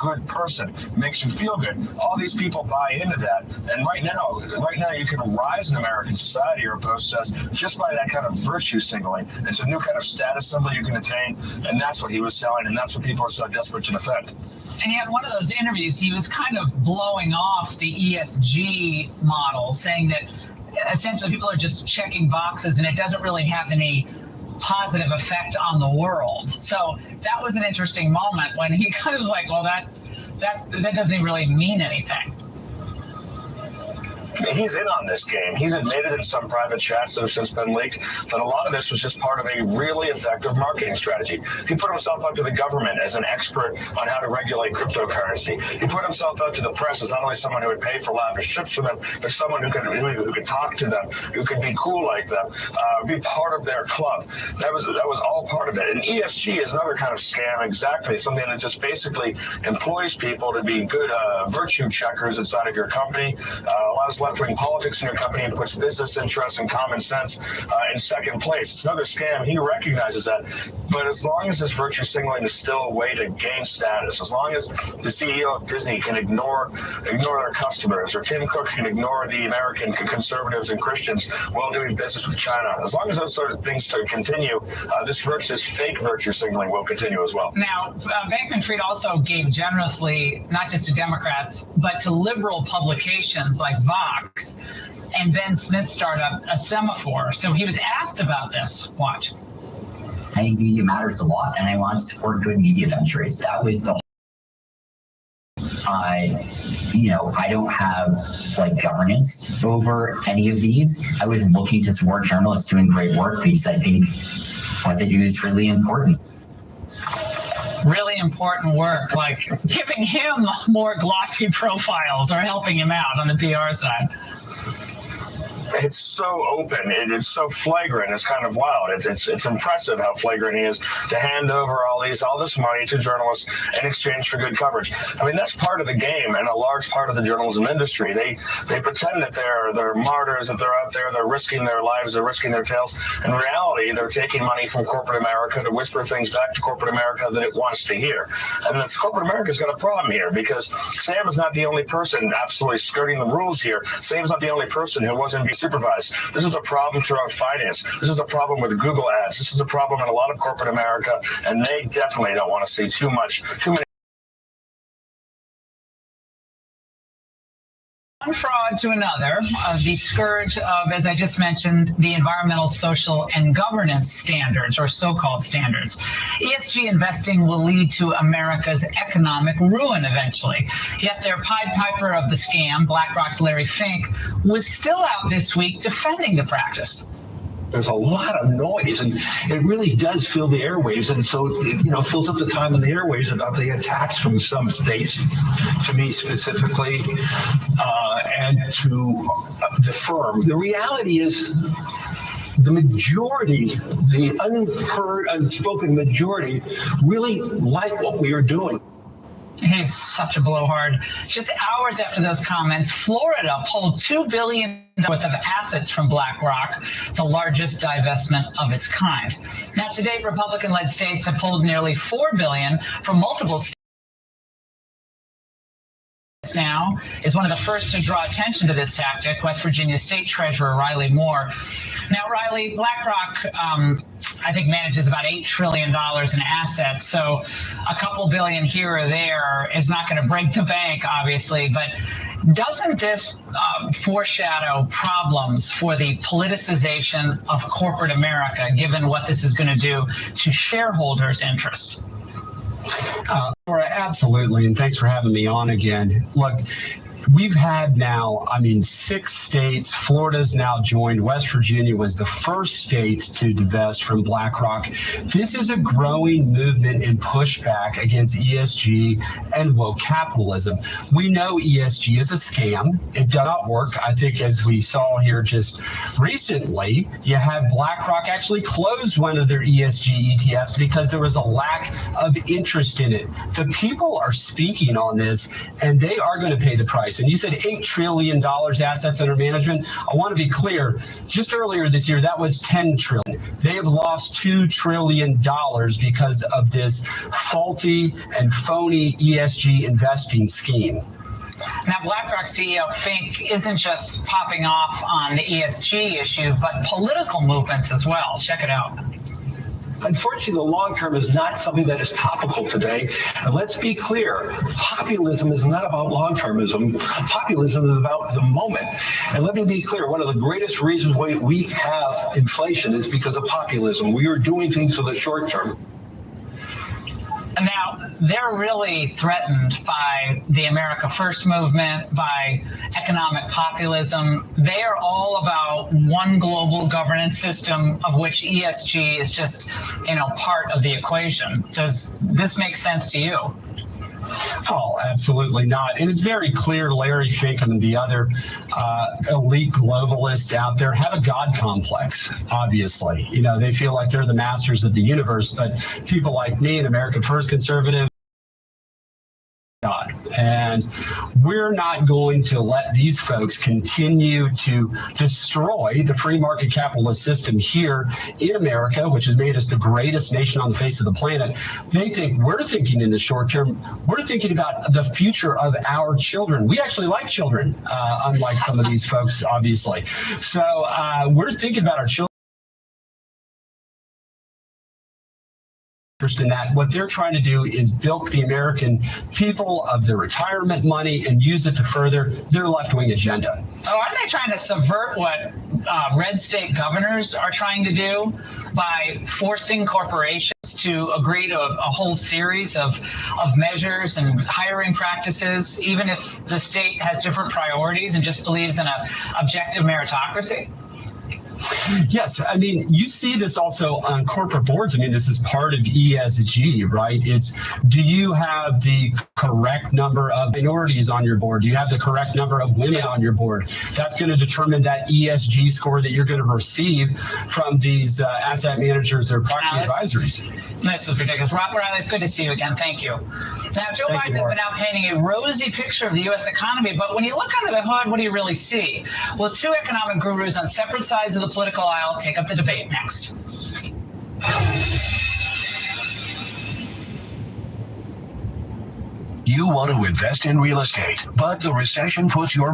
good person, makes you feel good. All these people buy into that. And right now you can rise in American society, or post says, just by that kind of virtue signaling. It's a new kind of status symbol you can attain, and that's what he was selling, and that's what people are so desperate to defend. And yet, one of those interviews, he was kind of blowing off the ESG model, saying that essentially people are just checking boxes and it doesn't really have any positive effect on the world. So that was an interesting moment when he kind of was like, well, that doesn't really mean anything. He's in on this game. He's admitted in some private chats that have since been leaked that a lot of this was just part of a really effective marketing strategy. He put himself out to the government as an expert on how to regulate cryptocurrency. He put himself out to the press as not only someone who would pay for lavish trips for them, but someone who could talk to them, who could be cool like them, be part of their club. That was all part of it. And ESG is another kind of scam, exactly, something that just basically employs people to be good virtue checkers inside of your company, allows left-wing politics in your company, and puts business interests and common sense in second place. It's another scam. He recognizes that. But as long as this virtue signaling is still a way to gain status, as long as the CEO of Disney can ignore their customers, or Tim Cook can ignore the American conservatives and Christians while doing business with China, as long as those sort of things continue, this fake virtue signaling will continue as well. Now, Bankman-Fried also gave generously, not just to Democrats, but to liberal publications like Vox and Ben Smith's startup, A Semaphore. So he was asked about this. Watch. I think media matters a lot, and I want to support good media ventures. That was the I don't have governance over any of these. I was looking to support journalists doing great work because I think what they do is really important. Really important work, like giving him more glossy profiles or helping him out on the PR side. It's so open. It's so flagrant. It's kind of wild. It's impressive how flagrant he is to hand over all this money to journalists in exchange for good coverage. I mean, that's part of the game and a large part of the journalism industry. They pretend that they're martyrs, that they're out there, they're risking their lives, they're risking their tails. In reality, they're taking money from corporate America to whisper things back to corporate America that it wants to hear. And that's corporate America's got a problem here, because Sam is not the only person absolutely skirting the rules here. Sam's not the only person who wasn't being supervised. This is a problem throughout finance. This is a problem with Google ads. This is a problem in a lot of corporate America, and they definitely don't want to see too many. One fraud to another, the scourge of, as I just mentioned, the environmental, social, and governance standards, or so-called standards. ESG investing will lead to America's economic ruin eventually. Yet their Pied Piper of the scam, BlackRock's Larry Fink, was still out this week defending the practice. There's a lot of noise, and it really does fill the airwaves. And so, it fills up the time in the airwaves about the attacks from some states, to me specifically, and to the firm. The reality is, the majority, the unheard, unspoken majority, really like what we are doing. He's such a blowhard. Just hours after those comments, Florida pulled $2 billion worth of assets from BlackRock, the largest divestment of its kind. Now, to date, Republican-led states have pulled nearly $4 billion from multiple states. Now is one of the first to draw attention to this tactic, West Virginia State Treasurer Riley Moore. Now, Riley, BlackRock, I think, manages about $8 trillion in assets, so a couple billion here or there is not going to break the bank, obviously, but doesn't this foreshadow problems for the politicization of corporate America, given what this is going to do to shareholders' interests? Laura, absolutely, and thanks for having me on again. Look, we've had now, 6 states. Florida's now joined. West Virginia was the first state to divest from BlackRock. This is a growing movement and pushback against ESG and woke capitalism. We know ESG is a scam. It does not work. I think, as we saw here just recently, you had BlackRock actually close one of their ESG ETFs because there was a lack of interest in it. The people are speaking on this, and they are going to pay the price. And you said $8 trillion assets under management. I want to be clear, just earlier this year, that was $10 trillion. They have lost $2 trillion because of this faulty and phony ESG investing scheme. Now, BlackRock CEO Fink isn't just popping off on the ESG issue, but political movements as well. Check it out. Unfortunately, the long term is not something that is topical today. And let's be clear, populism is not about long-termism. Populism is about the moment. And let me be clear, one of the greatest reasons why we have inflation is because of populism. We are doing things for the short term. Now, they're really threatened by the America First movement, by economic populism. They are all about one global governance system, of which ESG is just, part of the equation. Does this make sense to you? Oh, absolutely not. And it's very clear Larry Fink and the other elite globalists out there have a God complex, obviously. They feel like they're the masters of the universe, but people like me, an American First conservative, God. And we're not going to let these folks continue to destroy the free market capitalist system here in America, which has made us the greatest nation on the face of the planet. They think we're thinking in the short term. We're thinking about the future of our children. We actually like children, unlike some of these folks, obviously. So we're thinking about our children. In that, what they're trying to do is bilk the American people of their retirement money and use it to further their left-wing agenda. Oh, aren't they trying to subvert what red state governors are trying to do by forcing corporations to agree to a whole series of measures and hiring practices, even if the state has different priorities and just believes in an objective meritocracy? Yes, I mean, you see this also on corporate boards. I mean, this is part of ESG, right? It's, do you have the correct number of minorities on your board? Do you have the correct number of women on your board? That's going to determine that ESG score that you're going to receive from these asset managers or proxy advisories. This is ridiculous. Rob Riley, it's good to see you again. Thank you. Now, Joe Biden has been out painting a rosy picture of the U.S. economy, but when you look under the hood, what do you really see? Well, two economic gurus on separate sides of the political aisle take up the debate next. You want to invest in real estate, but the recession puts your